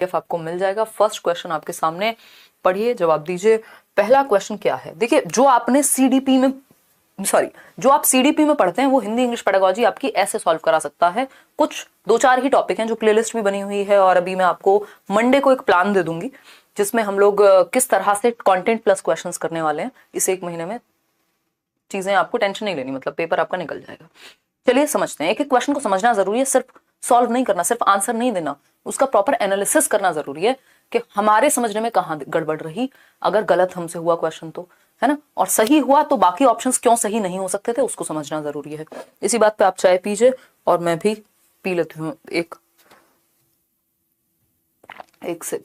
PDF आपको मिल जाएगा। First question आपके सामने, पढ़िए, जवाब दीजिए। पहला क्वेश्चन क्या है, देखिए जो आपने CDP में, जो आप CDP में पढ़ते हैं वो हिंदी इंग्लिश पेडागोजी आपकी ऐसे सॉल्व करा सकता है। कुछ 2-4 ही टॉपिक हैं जो प्लेलिस्ट भी बनी हुई है, और अभी मैं आपको मंडे को एक प्लान दे दूंगी जिसमें हम लोग किस तरह से कंटेंट प्लस क्वेश्चंस करने वाले हैं। इस 1 महीने में चीजें आपको टेंशन नहीं लेनी, मतलब पेपर आपका निकल जाएगा। चलिए समझते हैं। एक एक क्वेश्चन को समझना जरूरी है, सिर्फ सॉल्व नहीं करना, सिर्फ आंसर नहीं देना, उसका प्रॉपर एनालिसिस करना जरूरी है कि हमारे समझने में कहाँ गड़बड़ रही, अगर गलत हमसे हुआ क्वेश्चन तो, है ना, और सही हुआ तो बाकी ऑप्शंस क्यों सही नहीं हो सकते थे उसको समझना जरूरी है। इसी बात पे आप चाय पीजिए और मैं भी पी लेती हूँ एक सिप।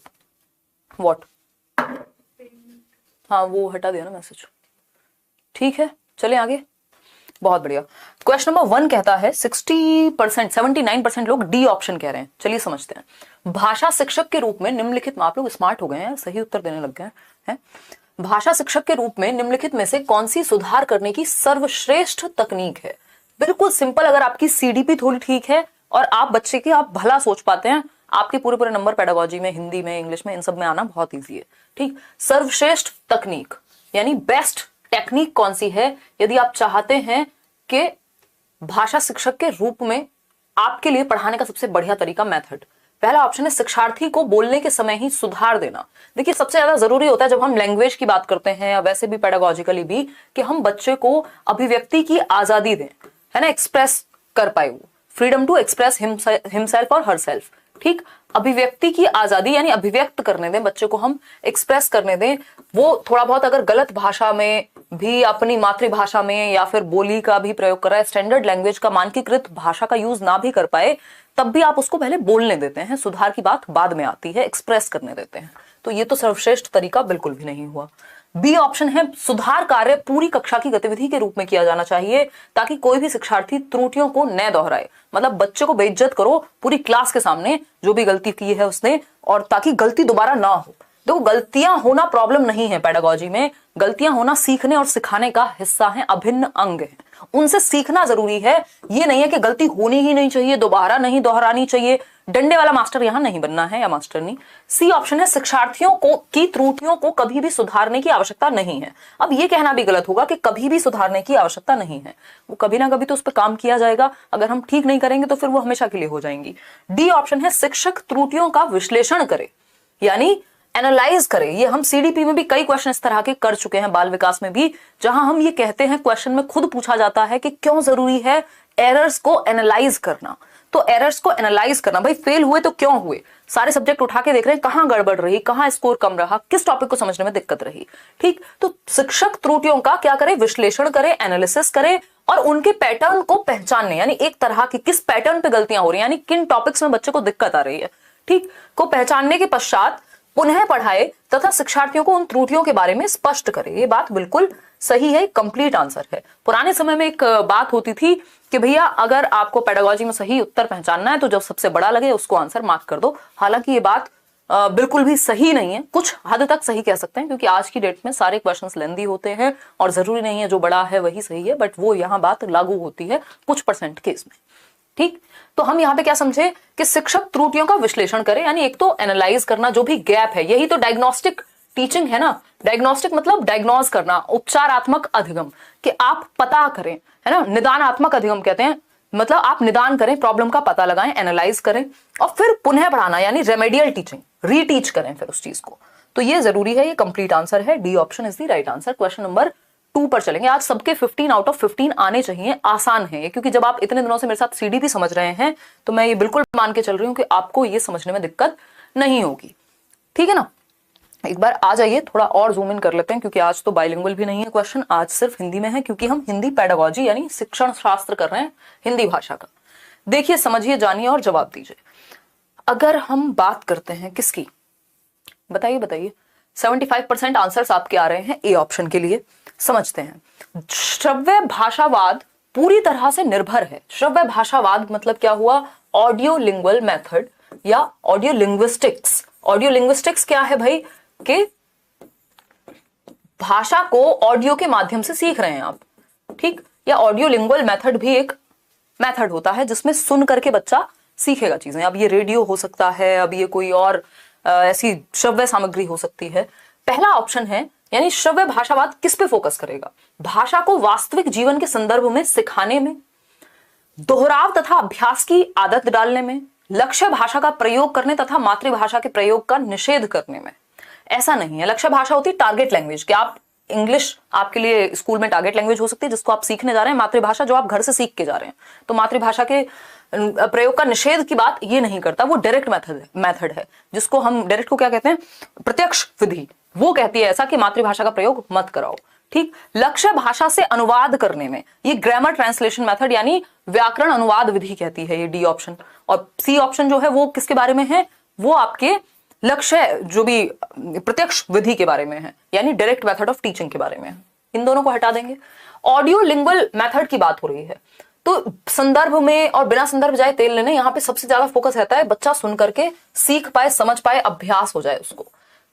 व्हाट? हाँ वो हटा दिया ना मैसेज, ठीक है। चलिए आगे। बहुत बढ़िया। क्वेश्चन नंबर 1 कहता है 60%, 79% लोग डी ऑप्शन कह रहे हैं। चलिए समझते हैं। भाषा शिक्षक के रूप में निम्नलिखित में, आप लोग स्मार्ट हो गए हैं, सही उत्तर देने लग गए हैं। भाषा शिक्षक के रूप में निम्नलिखित में से कौन सी सुधार करने की सर्वश्रेष्ठ तकनीक है? बिल्कुल सिंपल। अगर आपकी CDP थोड़ी ठीक है और आप बच्चे की आप भला सोच पाते हैं, आपके पूरे नंबर पेडागोजी में, हिंदी में, इंग्लिश में, इन सब में आना बहुत ईजी है। ठीक। सर्वश्रेष्ठ तकनीक यानी बेस्ट टेक्निक कौन सी है यदि आप चाहते हैं कि भाषा शिक्षक के रूप में आपके लिए पढ़ाने का सबसे बढ़िया तरीका, मेथड। पहला ऑप्शन है शिक्षार्थी को बोलने के समय ही सुधार देना। देखिए सबसे ज्यादा जरूरी होता है जब हम लैंग्वेज की बात करते हैं या वैसे भी पेडागोजिकली भी, कि हम बच्चे को अभिव्यक्ति की आजादी दें, है ना, एक्सप्रेस कर पाए, वो फ्रीडम टू एक्सप्रेस हिमसेल्फ और हरसेल्फ। ठीक। अभिव्यक्ति की आजादी यानी अभिव्यक्त करने दें बच्चे को, हम एक्सप्रेस करने दें। वो थोड़ा बहुत अगर गलत भाषा में भी, अपनी मातृभाषा में या फिर बोली का भी प्रयोग कर रहा है, स्टैंडर्ड लैंग्वेज का, मानकीकृत भाषा का यूज ना भी कर पाए, तब भी आप उसको पहले बोलने देते हैं। सुधार की बात बाद में आती है, एक्सप्रेस करने देते हैं। तो ये तो सर्वश्रेष्ठ तरीका बिल्कुल भी नहीं हुआ। बी ऑप्शन है सुधार कार्य पूरी कक्षा की गतिविधि के रूप में किया जाना चाहिए ताकि कोई भी शिक्षार्थी त्रुटियों को न दोहराए। मतलब बच्चे को बेइज्जत करो पूरी क्लास के सामने, जो भी गलती की है उसने, और ताकि गलती दोबारा ना हो। देखो गलतियां होना प्रॉब्लम नहीं है पेडागोजी में, गलतियां होना सीखने और सिखाने का हिस्सा है, अभिन्न अंग है, उनसे सीखना जरूरी है। ये नहीं है कि गलती होनी ही नहीं चाहिए, दोबारा नहीं दोहरानी चाहिए, डंडे वाला मास्टर यहां नहीं बनना है या मास्टरनी। सी ऑप्शन है शिक्षार्थियों को की त्रुटियों को कभी भी सुधारने की आवश्यकता नहीं है। अब ये कहना भी गलत होगा कि कभी भी सुधारने की आवश्यकता नहीं है, वो कभी ना कभी तो उस पर काम किया जाएगा। अगर हम ठीक नहीं करेंगे तो फिर वो हमेशा के लिए हो जाएंगी। डी ऑप्शन है शिक्षक त्रुटियों का विश्लेषण करे, यानी एनालाइज करें। ये हम CDP में भी कई क्वेश्चन इस तरह के कर चुके हैं, बाल विकास में भी, जहां हम ये कहते हैं, क्वेश्चन में खुद पूछा जाता है कि क्यों जरूरी है एरर्स को एनालाइज करना। तो एरर्स को एनालाइज करना, भाई फेल हुए तो क्यों हुए, सारे सब्जेक्ट उठा के देख रहे हैं कहां गड़बड़ रही, कहां स्कोर कम रहा, किस टॉपिक को समझने में दिक्कत रही। ठीक। तो शिक्षक त्रुटियों का क्या करे, विश्लेषण करे, एनालिसिस करे और उनके पैटर्न को पहचानने, यानी एक तरह की किस पैटर्न पे गलतियां हो रही है, यानी किन टॉपिक्स में बच्चे को दिक्कत आ रही है, ठीक, को पहचानने के पश्चात पुनः पढ़ाए तथा शिक्षार्थियों को उन त्रुटियों के बारे में स्पष्ट करे। ये बात बिल्कुल सही है, कंप्लीट आंसर है। पुराने समय में एक बात होती थी कि भैया अगर आपको पेडागोजी में सही उत्तर पहचानना है तो जो सबसे बड़ा लगे उसको आंसर मार्क कर दो। हालांकि ये बात बिल्कुल भी सही नहीं है, कुछ हद तक सही कह सकते हैं क्योंकि आज की डेट में सारे क्वेश्चंस लेंदी होते हैं और जरूरी नहीं है जो बड़ा है वही सही है, बट वो यहाँ बात लागू होती है कुछ % केस में। ठीक। तो हम यहाँ पे क्या समझे कि शिक्षक त्रुटियों का विश्लेषण करें, यानी एक तो एनालाइज करना जो भी गैप है, यही तो डायग्नोस्टिक टीचिंग है ना। डायग्नोस्टिक मतलब डायग्नोज करना, उपचारात्मक अधिगम, कि आप पता करें, है ना, निदानात्मक अधिगम कहते हैं, मतलब आप निदान करें, प्रॉब्लम का पता लगाएं, एनालाइज करें और फिर पुनः पढ़ाना, यानी रेमेडियल टीचिंग, रीटीच करें फिर उस चीज को। तो ये जरूरी है, ये कंप्लीट आंसर है, D option is the right answer. Question number 2 पर चलेंगे। आज सबके 15 आउट ऑफ 15 आने चाहिए, आसान है ये, क्योंकि जब आप इतने दिनों से मेरे साथ CDP समझ रहे हैं तो मैं ये बिल्कुल मान के चल रही हूं कि आपको ये समझने में दिक्कत नहीं होगी। ठीक है ना। एक बार आ जाइए, थोड़ा और जूम इन कर लेते हैं क्योंकि आज तो बाइलिंगुअल भी नहीं है क्वेश्चन, आज सिर्फ हिंदी में है क्योंकि हम हिंदी पेडागोजी यानी शिक्षण शास्त्र कर रहे हैं हिंदी भाषा का। देखिए, समझिए, जानिए और जवाब दीजिए। अगर हम बात करते हैं किसकी, बताइए 75% आंसर्स आपके आ रहे हैं ए ऑप्शन के लिए। समझते हैं। श्रव्य भाषावाद पूरी तरह से निर्भर है। श्रव्य भाषावाद मतलब क्या हुआ, ऑडियो लिंगुअल मेथड या ऑडियो लिंग्विस्टिक्स। ऑडियो लिंग्विस्टिक्स क्या है भाई, कि भाषा को ऑडियो के माध्यम से सीख रहे हैं आप, ठीक, या ऑडियो लिंगुअल मेथड भी एक मेथड होता है जिसमें सुन करके बच्चा सीखेगा चीजें। अब ये रेडियो हो सकता है, अब ये कोई और ऐसी श्रव्य सामग्री हो सकती है। पहला ऑप्शन है, यानी श्रव्य भाषावाद किस पे फोकस करेगा? भाषा को वास्तविक जीवन के संदर्भ में सिखाने में, दोहराव तथा अभ्यास की आदत डालने में, लक्ष्य भाषा का प्रयोग करने तथा मातृभाषा के प्रयोग का निषेध करने में। ऐसा नहीं है। लक्ष्य भाषा होती है टारगेट लैंग्वेज, कि आप इंग्लिश आपके लिए स्कूल में टारगेट लैंग्वेज हो सकती है जिसको आप सीखने जा रहे हैं। मातृभाषा जो आप घर से सीख के जा रहे हैं, तो मातृभाषा के प्रयोग का निषेध की बात ये नहीं करता। वो डायरेक्ट मेथड है जिसको हम डायरेक्ट को क्या कहते हैं, प्रत्यक्ष विधि। वो कहती है ऐसा कि मातृभाषा का प्रयोग मत कराओ। ठीक। लक्ष्य भाषा से अनुवाद करने में, ये ग्रामर ट्रांसलेशन मेथड यानी व्याकरण अनुवाद विधि कहती है, ये डी ऑप्शन। और सी ऑप्शन जो है वो किसके बारे में है? वो आपके लक्ष्य जो भी प्रत्यक्ष विधि के बारे में है, यानी डायरेक्ट मेथड ऑफ टीचिंग के बारे में है। इन दोनों को हटा देंगे। ऑडियो लिंगुअल मेथड की बात हो रही है, तो संदर्भ में और बिना संदर्भ जाए तेल लेने, यहाँ पे सबसे ज्यादा फोकस रहता है बच्चा सुन करके सीख पाए, समझ पाए, अभ्यास हो जाए उसको।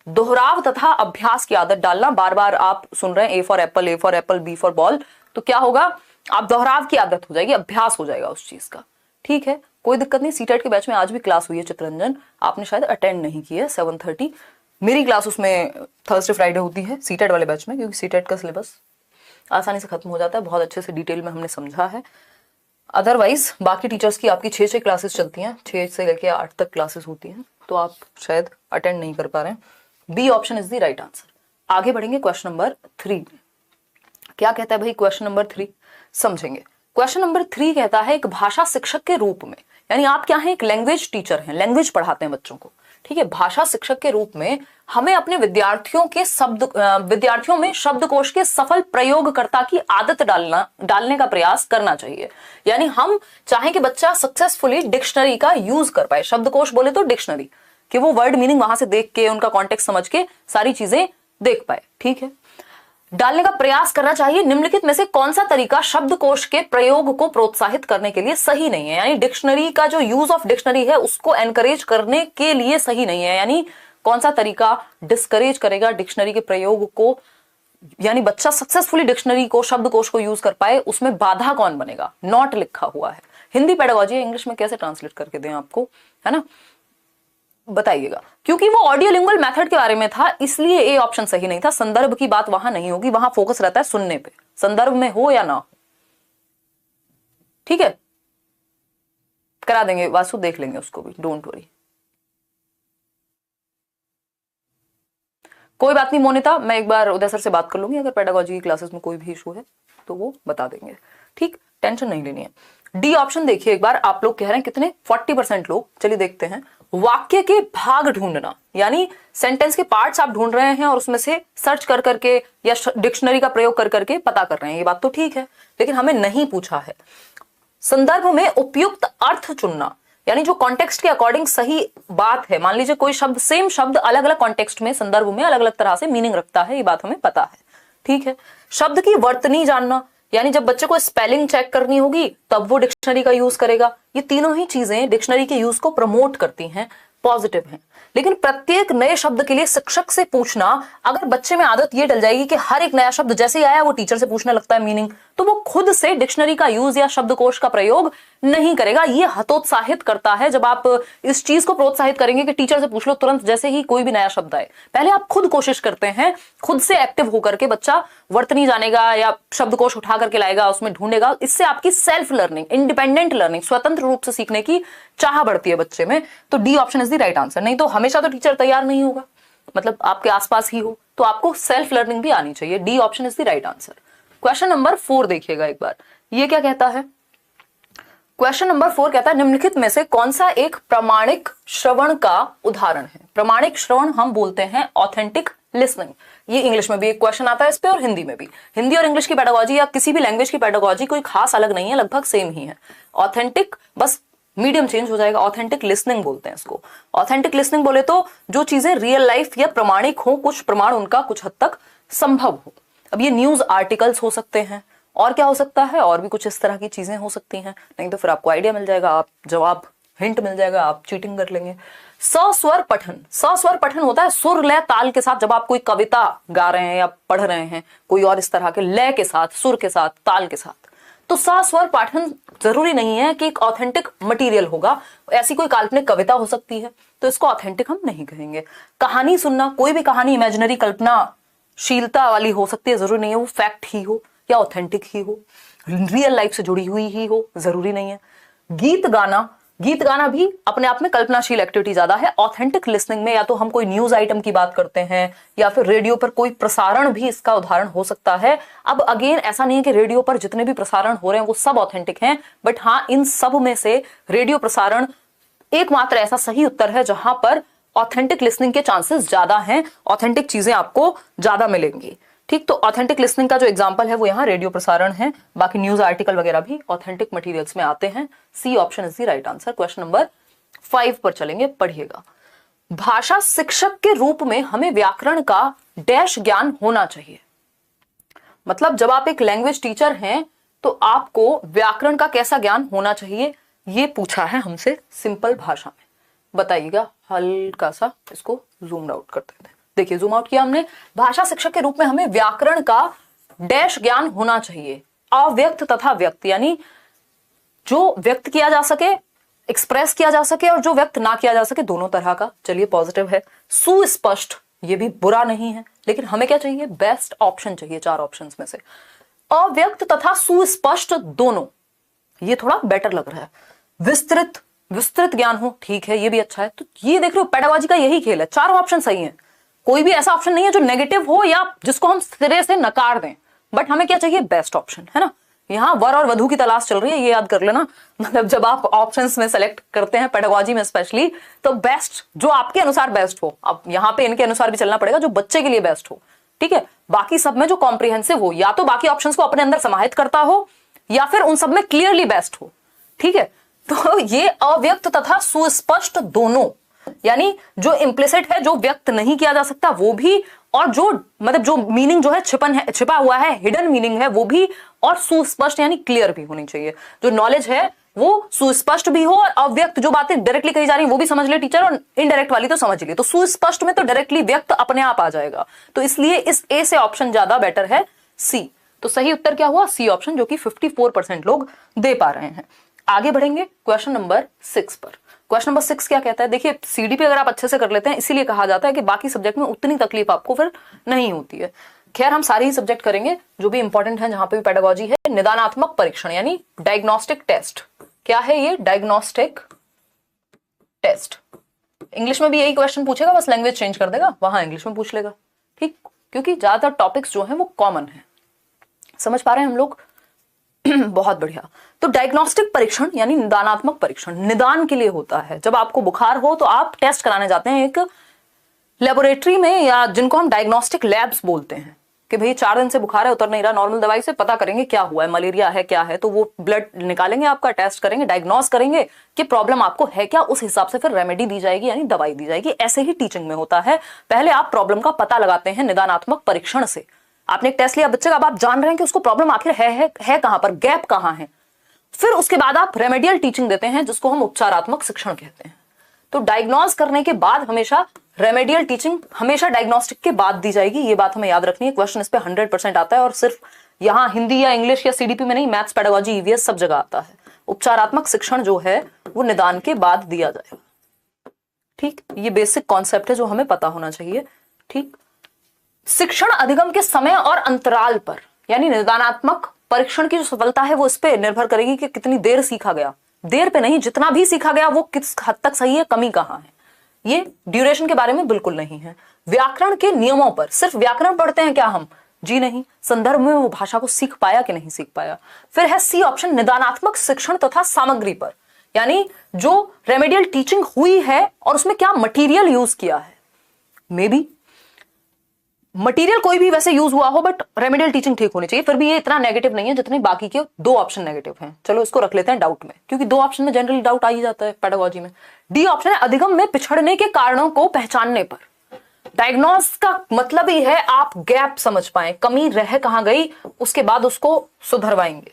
दोहराव तथा अभ्यास की आदत डालना, बार बार आप सुन रहे हैं A for apple, B for ball, तो क्या होगा? आप दोहराव की आदत हो जाएगी, अभ्यास हो जाएगा उस चीज का। ठीक है, कोई दिक्कत नहीं। सीटेट के बैच में आज भी क्लास हुई है चित्ररंजन, आपने शायद अटेंड नहीं की है। 7:30 मेरी क्लास उसमें थर्सडे फ्राइडे होती है सीटेट वाले बैच में, क्योंकि सीटेट का सिलेबस आसानी से खत्म हो जाता है, बहुत अच्छे से डिटेल में हमने समझा है। अदरवाइज बाकी टीचर्स की आपकी 6 क्लासेस चलती हैं, 6 से लेकर 8 तक क्लासेस होती हैं, तो आप शायद अटेंड नहीं कर पा रहे हैं। B option is the right answer. आगे बढ़ेंगे क्वेश्चन नंबर 3। क्या कहता है भाई क्वेश्चन नंबर 3? समझेंगे। क्वेश्चन नंबर 3 कहता है, एक भाषा शिक्षक के रूप में, यानी आप क्या हैं? एक लैंग्वेज टीचर हैं, लैंग्वेज पढ़ाते हैं बच्चों को। ठीक है, भाषा शिक्षक के रूप में हमें अपने विद्यार्थियों में शब्दकोश के सफल प्रयोगकर्ता की आदत डालने का प्रयास करना चाहिए। यानी हम चाहें कि बच्चा सक्सेसफुली डिक्शनरी का यूज कर पाए। शब्दकोश बोले तो डिक्शनरी, कि वो वर्ड मीनिंग वहां से देख के, उनका कॉन्टेक्स्ट समझ के सारी चीजें देख पाए। ठीक है, डालने का प्रयास करना चाहिए। निम्नलिखित में से कौन सा तरीका शब्दकोश के प्रयोग को प्रोत्साहित करने के लिए सही नहीं है? यानी डिक्शनरी का जो यूज ऑफ डिक्शनरी है उसको एनकरेज करने के लिए सही नहीं है। यानी कौन सा तरीका डिस्करेज करेगा डिक्शनरी के प्रयोग को, यानी बच्चा सक्सेसफुली डिक्शनरी को, शब्दकोश को यूज कर पाए, उसमें बाधा कौन बनेगा? नॉट लिखा हुआ है। हिंदी पेडागोजी है, इंग्लिश में कैसे ट्रांसलेट करके दें आपको, है ना? बताइएगा। क्योंकि वो ऑडियो लिंगुअल मेथड के बारे में था, इसलिए ए ऑप्शन सही नहीं था। संदर्भ की बात वहां नहीं होगी, वहां फोकस रहता है सुनने पे, संदर्भ में हो या ना हो। ठीक है, करा देंगे वासु, देख लेंगे उसको भी, डोंट वरी। कोई बात नहीं मोनिता, मैं एक बार उदय सर से बात कर लूंगी, अगर पेडागोजी की क्लासेस में कोई भी इशू है तो वो बता देंगे। ठीक, टेंशन नहीं लेनी है। डी ऑप्शन देखिए एक बार, आप लोग कह रहे हैं कितने? 40% लोग। चलिए देखते हैं। वाक्य के भाग ढूंढना, यानी सेंटेंस के पार्ट्स आप ढूंढ रहे हैं और उसमें से सर्च कर करके या डिक्शनरी का प्रयोग कर करके पता कर रहे हैं, ये बात तो ठीक है, लेकिन हमें नहीं पूछा है संदर्भ में उपयुक्त अर्थ चुनना, यानी जो कॉन्टेक्स्ट के अकॉर्डिंग सही बात है। मान लीजिए कोई शब्द, सेम शब्द अलग अलग कॉन्टेक्स्ट में, संदर्भ में अलग अलग तरह से मीनिंग रखता है, ये बात हमें पता है। ठीक है, शब्द की वर्तनी जानना, यानी जब बच्चे को स्पेलिंग चेक करनी होगी तब वो डिक्शनरी का यूज करेगा। ये तीनों ही चीजें डिक्शनरी के यूज को प्रमोट करती हैं, पॉजिटिव हैं। लेकिन प्रत्येक नए शब्द के लिए शिक्षक से पूछना, अगर बच्चे में आदत ये डल जाएगी कि हर एक नया शब्द जैसे ही आया वो टीचर से पूछने लगता है मीनिंग, तो वो खुद से डिक्शनरी का यूज या शब्दकोश का प्रयोग नहीं करेगा। ये हतोत्साहित करता है। जब आप इस चीज को प्रोत्साहित करेंगे कि टीचर से पूछ लो तुरंत जैसे ही कोई भी नया शब्द आए, पहले आप खुद कोशिश करते हैं, खुद से एक्टिव होकर के बच्चा वर्तनी जानेगा या शब्दकोश उठा करके लाएगा, उसमें ढूंढेगा। इससे आपकी सेल्फ लर्निंग, इंडिपेंडेंट लर्निंग, स्वतंत्र रूप से सीखने की चाह बढ़ती है बच्चे में। तो D option is the right answer. नहीं तो हमेशा तो टीचर तैयार नहीं होगा, मतलब आपके आसपास ही हो, तो आपको सेल्फ लर्निंग भी आनी चाहिए। D option is the right answer. Question number 4 देखिएगा एक बार, ये क्या कहता है? क्वेश्चन नंबर 4 कहता है, निम्नलिखित में से कौन सा एक प्रामाणिक श्रवण का उदाहरण है? प्रामाणिक श्रवण हम बोलते हैं ऑथेंटिक लिसनिंग। ये इंग्लिश में भी एक क्वेश्चन आता है इस पे और हिंदी में भी। हिंदी और इंग्लिश की पेडागोजी या किसी भी लैंग्वेज की पेडागोजी कोई खास अलग नहीं है, लगभग सेम ही है। ऑथेंटिक, बस मीडियम चेंज हो जाएगा। ऑथेंटिक लिसनिंग बोलते हैं इसको। ऑथेंटिक लिसनिंग बोले तो जो चीजें रियल लाइफ या प्रमाणिक हो, कुछ प्रमाण उनका कुछ हद तक संभव हो। अब ये न्यूज आर्टिकल्स हो सकते हैं, और क्या हो सकता है, और भी कुछ इस तरह की चीजें हो सकती हैं। नहीं तो फिर आपको आइडिया मिल जाएगा, आप जवाब हिंट मिल जाएगा, आप चीटिंग कर लेंगे। सस्वर पठन, सस्वर पठन होता है सुर लय ताल के साथ। जब आप कोई कविता गा रहे हैं या पढ़ रहे हैं कोई और इस तरह के लय के साथ, सुर के साथ, ताल के साथ, तो सा स्वर पाठन जरूरी नहीं है कि एक ऑथेंटिक मटेरियल होगा, ऐसी कोई काल्पनिक कविता हो सकती है, तो इसको ऑथेंटिक हम नहीं कहेंगे। कहानी सुनना, कोई भी कहानी इमेजिनरी कल्पनाशीलता वाली हो सकती है, जरूरी नहीं है वो फैक्ट ही हो या ऑथेंटिक ही हो, रियल लाइफ से जुड़ी हुई ही हो, जरूरी नहीं है। गीत गाना, गीत गाना भी अपने आप में कल्पनाशील एक्टिविटी ज्यादा है। ऑथेंटिक लिसनिंग में या तो हम कोई न्यूज आइटम की बात करते हैं या फिर रेडियो पर कोई प्रसारण भी इसका उदाहरण हो सकता है। अब अगेन ऐसा नहीं है कि रेडियो पर जितने भी प्रसारण हो रहे हैं वो सब ऑथेंटिक हैं, बट हाँ, इन सब में से रेडियो प्रसारण एकमात्र ऐसा सही उत्तर है जहां पर ऑथेंटिक लिसनिंग के चांसेस ज्यादा हैं, ऑथेंटिक चीजें आपको ज्यादा मिलेंगी। ठीक, तो ऑथेंटिक लिसनिंग का जो एग्जांपल है वो यहाँ रेडियो प्रसारण है, बाकी न्यूज आर्टिकल वगैरह भी ऑथेंटिक मटेरियल्स में आते हैं। C option is the right answer. Question number 5 पर चलेंगे, पढ़िएगा। भाषा शिक्षक के रूप में हमें व्याकरण का डैश ज्ञान होना चाहिए। मतलब जब आप एक लैंग्वेज टीचर हैं तो आपको व्याकरण का कैसा ज्ञान होना चाहिए, ये पूछा है हमसे सिंपल भाषा में। बताइएगा, हल्का सा इसको जूम आउट कर देते हैं। देखिए, जूम आउट किया हमने। भाषा शिक्षक के रूप में हमें व्याकरण का डैश ज्ञान होना चाहिए। अव्यक्त तथा व्यक्त, यानी जो व्यक्त किया जा सके, एक्सप्रेस किया जा सके, और जो व्यक्त ना किया जा सके, दोनों तरह का। चलिए, पॉजिटिव है। सुस्पष्ट, ये भी बुरा नहीं है, लेकिन हमें क्या चाहिए, बेस्ट ऑप्शन चाहिए 4 ऑप्शंस में से। अव्यक्त तथा सुस्पष्ट दोनों, ये थोड़ा बेटर लग रहा है। विस्तृत ज्ञान हो, ठीक है, ये भी अच्छा है। तो ये देख रहे हो, पेडागॉजी का यही खेल है, 4 ऑप्शन सही है। कोई भी ऐसा ऑप्शन नहीं है जो नेगेटिव हो या जिसको हम सिरे से नकार दें, बट हमें क्या चाहिए, बेस्ट ऑप्शन, है ना। यहाँ वर और वधू की तलाश चल रही है, ये याद कर लेना। मतलब जब आप ऑप्शंस में सेलेक्ट करते हैं पेडागॉजी में स्पेशली, तो बेस्ट जो आपके अनुसार बेस्ट हो। अब यहाँ पे इनके अनुसार भी चलना पड़ेगा, जो बच्चे के लिए बेस्ट हो, ठीक है। बाकी सब में जो कॉम्प्रिहेंसिव हो, या तो बाकी ऑप्शंस को अपने अंदर समाहित करता हो या फिर उन सब में क्लियरली बेस्ट हो, ठीक है। तो ये अव्यक्त तथा सुस्पष्ट दोनों, यानी जो इम्प्लिसिट है, जो व्यक्त नहीं किया जा सकता वो भी, और जो मतलब जो मीनिंग जो है छिपा हुआ है, हिडन मीनिंग है वो भी, और सुस्पष्ट यानी क्लियर भी होनी चाहिए। जो नॉलेज है वो सुस्पष्ट भी हो, और अव्यक्त जो बातें डायरेक्टली कही जा रही है वो भी समझ ले टीचर, और इनडायरेक्ट वाली तो समझ ली। तो सुस्पष्ट में तो डायरेक्टली व्यक्त अपने आप आ जाएगा, तो इसलिए इस ए से ऑप्शन ज्यादा बेटर है, सी। तो सही उत्तर क्या हुआ, सी ऑप्शन, जो कि 54% लोग दे पा रहे हैं। आगे बढ़ेंगे क्वेश्चन नंबर 6 पर। क्वेश्चन नंबर 6 क्या कहता है, देखिए सीडीपी अगर आप अच्छे से कर लेते हैं, इसीलिए कहा जाता है कि बाकी सब्जेक्ट में उतनी तकलीफ आपको फिर नहीं होती है। खैर, हम सारे ही सब्जेक्ट करेंगे जो भी इंपॉर्टेंट है, जहां पे भी पेडागॉजी है। निदानात्मक परीक्षण यानी डायग्नोस्टिक टेस्ट, क्या है ये, डायग्नोस्टिक टेस्ट। इंग्लिश में भी यही क्वेश्चन पूछेगा, बस लैंग्वेज चेंज कर देगा, वहां इंग्लिश में पूछ लेगा, ठीक, क्योंकि ज्यादातर टॉपिक्स जो है वो कॉमन है। समझ पा रहे हैं हम लोग? बहुत बढ़िया। तो डायग्नोस्टिक परीक्षण यानी निदानात्मक परीक्षण निदान के लिए होता है। जब आपको बुखार हो तो आप टेस्ट कराने जाते हैं एक लेबोरेटरी में, या जिनको हम डायग्नोस्टिक लैब्स बोलते हैं, कि भाई 4 दिन से बुखार है, उतर नहीं रहा, नॉर्मल दवाई से पता करेंगे क्या हुआ है, मलेरिया है क्या है, तो वो ब्लड निकालेंगे, आपका टेस्ट करेंगे, डायग्नोस करेंगे कि प्रॉब्लम आपको है क्या, उस हिसाब से फिर रेमेडी दी जाएगी यानी दवाई दी जाएगी। ऐसे ही टीचिंग में होता है, पहले आप प्रॉब्लम का पता लगाते हैं निदानात्मक परीक्षण से। आपने एक टेस्ट लिया बच्चे का, अब आप जान रहे हैं कि उसको प्रॉब्लम आखिर है कहां पर, गैप कहां है, फिर उसके बाद आप रेमेडियल टीचिंग देते हैं, जिसको हम उपचारात्मक शिक्षण कहते हैं। तो डायग्नोज करने के बाद हमेशा रेमेडियल टीचिंग हमेशा डायग्नोस्टिक के बाद दी जाएगी, ये बात हमें याद रखनी है। क्वेश्चन इस पे 100% आता है, और सिर्फ यहां हिंदी या इंग्लिश या सीडीपी में नहीं, मैथ्स, पेडागॉजी, ईवीएस सब जगह आता है। उपचारात्मक शिक्षण जो है वो निदान के बाद दिया जाएगा, ठीक। ये बेसिक कॉन्सेप्ट है जो हमें पता होना चाहिए, ठीक। शिक्षण अधिगम के समय और अंतराल पर, यानी निदानात्मक परीक्षण की जो सफलता है वो इस पे निर्भर करेगी कि कितनी देर सीखा गया। देर पे नहीं, जितना भी सीखा गया वो किस हद तक सही है, कमी कहां है, ये ड्यूरेशन के बारे में बिल्कुल नहीं है। व्याकरण के नियमों पर, सिर्फ व्याकरण पढ़ते हैं क्या हम, जी नहीं, संदर्भ में वो भाषा को सीख पाया कि नहीं सीख पाया। फिर है सी ऑप्शन, निदानात्मक शिक्षण तथा सामग्री पर, यानी जो रेमेडियल टीचिंग हुई है और उसमें क्या मटीरियल यूज किया है। मे बी मटेरियल कोई भी वैसे यूज हुआ हो, बट रेमेडियल टीचिंग ठीक होनी चाहिए। फिर भी ये इतना नेगेटिव नहीं है जितने बाकी के 2 ऑप्शन नेगेटिव हैं। चलो इसको रख लेते हैं डाउट में, क्योंकि 2 ऑप्शन में जनरली डाउट आ ही जाता है पेडागॉजी में। डी ऑप्शन है, अधिगम में पिछड़ने के कारणों को पहचानने पर। डायग्नोज का मतलब ही है आप गैप समझ पाए, कमी रह कहां गई, उसके बाद उसको सुधरवाएंगे।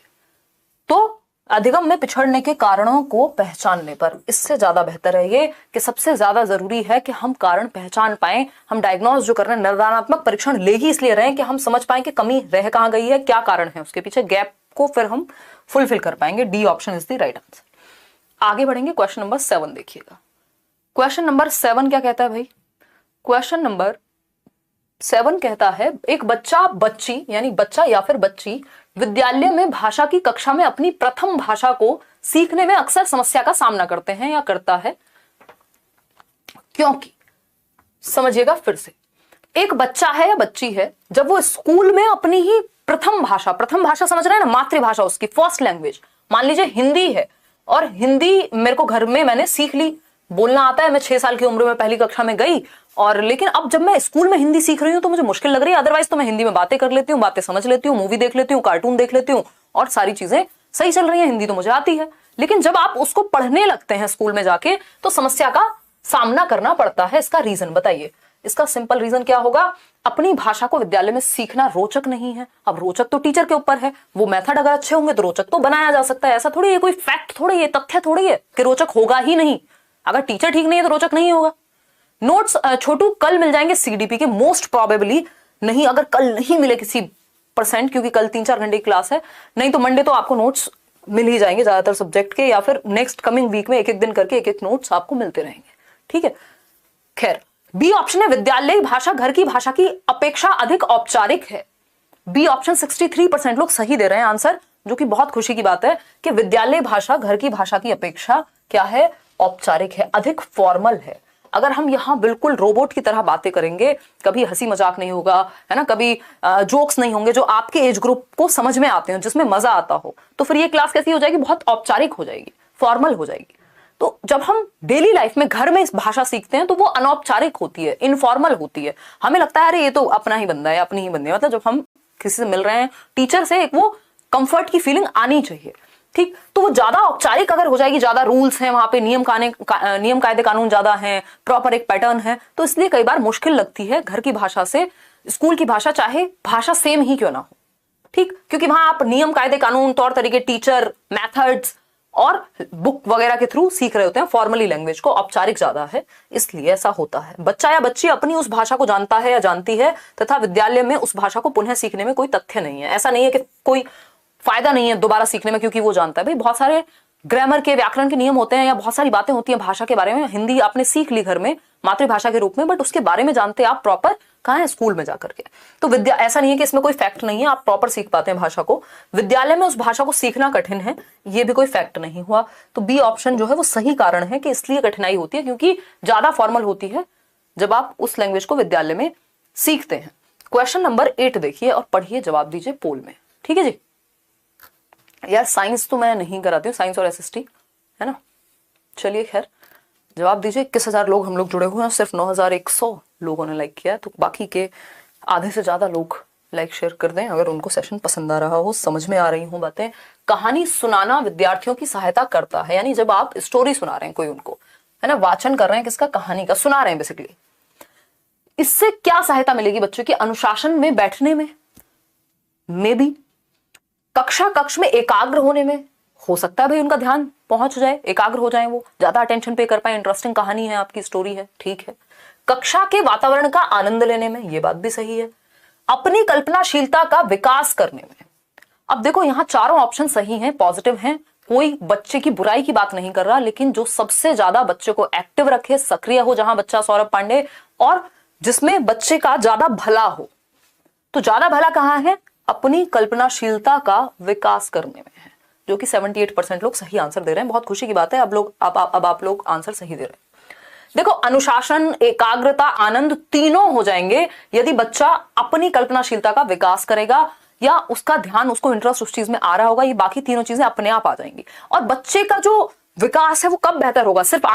तो अधिगम में पिछड़ने के कारणों को पहचानने पर, इससे ज्यादा बेहतर है ये कि सबसे ज्यादा जरूरी है कि हम कारण पहचान पाएं। हम डायग्नोज जो कर रहे हैं, निदानात्मक परीक्षण ले ही इसलिए रहे हैं कि हम समझ पाएं कि कमी रह कहां गई है, क्या कारण है उसके पीछे, गैप को फिर हम फुलफिल कर पाएंगे। D option is the right answer. आगे बढ़ेंगे, क्वेश्चन नंबर 7 देखिएगा। क्वेश्चन नंबर 7 क्या कहता है भाई? क्वेश्चन नंबर 7 कहता है एक बच्चा बच्ची यानी बच्चा या फिर बच्ची विद्यालय में भाषा की कक्षा में अपनी प्रथम भाषा को सीखने में अक्सर समस्या का सामना करते हैं या करता है क्योंकि, समझिएगा फिर से, एक बच्चा है या बच्ची है, जब वो स्कूल में अपनी ही प्रथम भाषा समझ रहे हैं ना, मातृभाषा उसकी फर्स्ट लैंग्वेज, मान लीजिए हिंदी है, और हिंदी मेरे को घर में मैंने सीख ली, बोलना आता है, मैं 6 साल की उम्र में पहली कक्षा में गई, और लेकिन अब जब मैं स्कूल में हिंदी सीख रही हूं तो मुझे मुश्किल लग रही है। अदरवाइज तो मैं हिंदी में बातें कर लेती हूँ, बातें समझ लेती हूँ, मूवी देख लेती हूँ, कार्टून देख लेती हूँ, और सारी चीजें सही चल रही है, हिंदी तो मुझे आती है। लेकिन जब आप उसको पढ़ने लगते हैं स्कूल में जाके तो समस्या का सामना करना पड़ता है। इसका रीजन बताइए। इसका सिंपल रीजन क्या होगा? अपनी भाषा को विद्यालय में सीखना रोचक नहीं है। अब रोचक तो टीचर के ऊपर है, वो मेथड अगर अच्छे होंगे तो रोचक तो बनाया जा सकता है। ऐसा थोड़ी है, कोई फैक्ट थोड़ी है, तथ्य थोड़ी है कि रोचक होगा ही नहीं। अगर टीचर ठीक नहीं है तो रोचक नहीं होगा। नोट्स छोटू कल मिल जाएंगे सीडीपी के, मोस्ट प्रोबेबली नहीं, अगर कल नहीं मिले किसी %, क्योंकि कल 3-4 घंटे की क्लास है, नहीं तो मंडे तो आपको नोट्स मिल ही जाएंगे ज्यादातर सब्जेक्ट के, या फिर नेक्स्ट कमिंग वीक में एक एक दिन करके एक एक नोट्स आपको मिलते रहेंगे। ठीक है, खैर बी ऑप्शन है विद्यालयी भाषा घर की भाषा की अपेक्षा अधिक औपचारिक है। बी ऑप्शन 63% लोग सही दे रहे हैं आंसर, जो कि बहुत खुशी की बात है कि विद्यालय भाषा घर की भाषा की अपेक्षा क्या है? औपचारिक है, अधिक फॉर्मल है। अगर हम यहाँ बिल्कुल रोबोट की तरह बातें करेंगे, कभी हंसी मजाक नहीं होगा, है ना, कभी जोक्स नहीं होंगे जो आपके एज ग्रुप को समझ में आते हैं, जिसमें मजा आता हो, तो फिर ये क्लास कैसी हो जाएगी? बहुत औपचारिक हो जाएगी, फॉर्मल हो जाएगी। तो जब हम डेली लाइफ में घर में इस भाषा सीखते हैं तो वो अनौपचारिक होती है, इनफॉर्मल होती है। हमें लगता है अरे ये तो अपना ही बंदा है, अपनी ही बंदी है। मतलब जब हम किसी से मिल रहे हैं, टीचर से, एक वो कंफर्ट की फीलिंग आनी चाहिए। ठीक, तो वो ज्यादा औपचारिक अगर हो जाएगी, ज्यादा रूल्स हैं वहां पे, नियम कायदे कानून ज्यादा हैं, प्रॉपर एक पैटर्न है, तो इसलिए कई बार मुश्किल लगती है घर की भाषा से स्कूल की भाषा, चाहे भाषा सेम ही क्यों ना हो। ठीक, क्योंकि वहां आप नियम कायदे कानून, तौर तरीके, टीचर, मेथड्स और बुक वगैरह के थ्रू सीख रहे होते हैं। फॉर्मली लैंग्वेज को औपचारिक ज्यादा है, इसलिए ऐसा होता है। बच्चा या बच्ची अपनी उस भाषा को जानता है या जानती है, तथा विद्यालय में उस भाषा को पुनः सीखने में कोई तथ्य नहीं है। ऐसा नहीं है कि कोई फायदा नहीं है दोबारा सीखने में क्योंकि वो जानता है। भाई बहुत सारे ग्रामर के, व्याकरण के नियम होते हैं, या बहुत सारी बातें होती हैं भाषा के बारे में। हिंदी आपने सीख ली घर में मातृभाषा के रूप में, बट उसके बारे में जानते आप प्रॉपर कहाँ है? स्कूल में जाकर के। तो विद्या, ऐसा नहीं है कि इसमें कोई फैक्ट नहीं है, आप प्रॉपर सीख पाते हैं भाषा को। विद्यालय में उस भाषा को सीखना कठिन है, ये भी कोई फैक्ट नहीं हुआ। तो बी ऑप्शन जो है वो सही कारण है कि इसलिए कठिनाई होती है क्योंकि ज्यादा फॉर्मल होती है जब आप उस लैंग्वेज को विद्यालय में सीखते हैं। क्वेश्चन नंबर 8 देखिए और पढ़िए, जवाब दीजिए पोल में। ठीक है जी। यार साइंस तो मैं नहीं कराती हूँ, साइंस और एसएसटी, है ना। चलिए खैर, जवाब दीजिए। 21,000 लोग हम लोग जुड़े हुए हैं, सिर्फ 9,100 लोगों ने लाइक किया है, तो बाकी के आधे से ज्यादा लोग लाइक शेयर कर दें अगर उनको सेशन पसंद आ रहा हो, समझ में आ रही हो बातें। कहानी सुनाना विद्यार्थियों की सहायता करता है, यानी जब आप स्टोरी सुना रहे हैं कोई उनको, है ना, वाचन कर रहे हैं किसका? कहानी का सुना रहे हैं बेसिकली, इससे क्या सहायता मिलेगी बच्चों की? अनुशासन में बैठने में, मे बी कक्ष में एकाग्र होने में, हो सकता है भाई उनका ध्यान पहुंच जाए, एकाग्र हो जाए, वो ज्यादा अटेंशन पे कर पाए, इंटरेस्टिंग कहानी है, आपकी स्टोरी है, ठीक है। कक्षा के वातावरण का आनंद लेने में, ये बात भी सही है। अपनी कल्पनाशीलता का विकास करने में। अब देखो यहाँ चारों ऑप्शन सही हैं, पॉजिटिव हैं, कोई बच्चे की बुराई की बात नहीं कर रहा, लेकिन जो सबसे ज्यादा बच्चे को एक्टिव रखे, सक्रिय हो, जहां बच्चा सौरभ पांडे, और जिसमें बच्चे का ज्यादा भला हो, तो ज्यादा भला कहां है? अपनी कल्पनाशीलता का विकास करने में है, जो कि 78% लोग सही आंसर दे रहे हैं। बहुत खुशी की बात है, अब आप लोग आंसर सही दे रहे हैं। देखो, अनुशासन, एकाग्रता, आनंद तीनों हो जाएंगे यदि बच्चा अपनी कल्पनाशीलता का विकास करेगा, या उसका ध्यान, उसको इंटरेस्ट उस चीज में आ रहा होगा। ये बाकी तीनों चीजें अपने आप आ जाएंगी। और बच्चे का जो विकास है वो कब बेहतर होगा? सिर्फ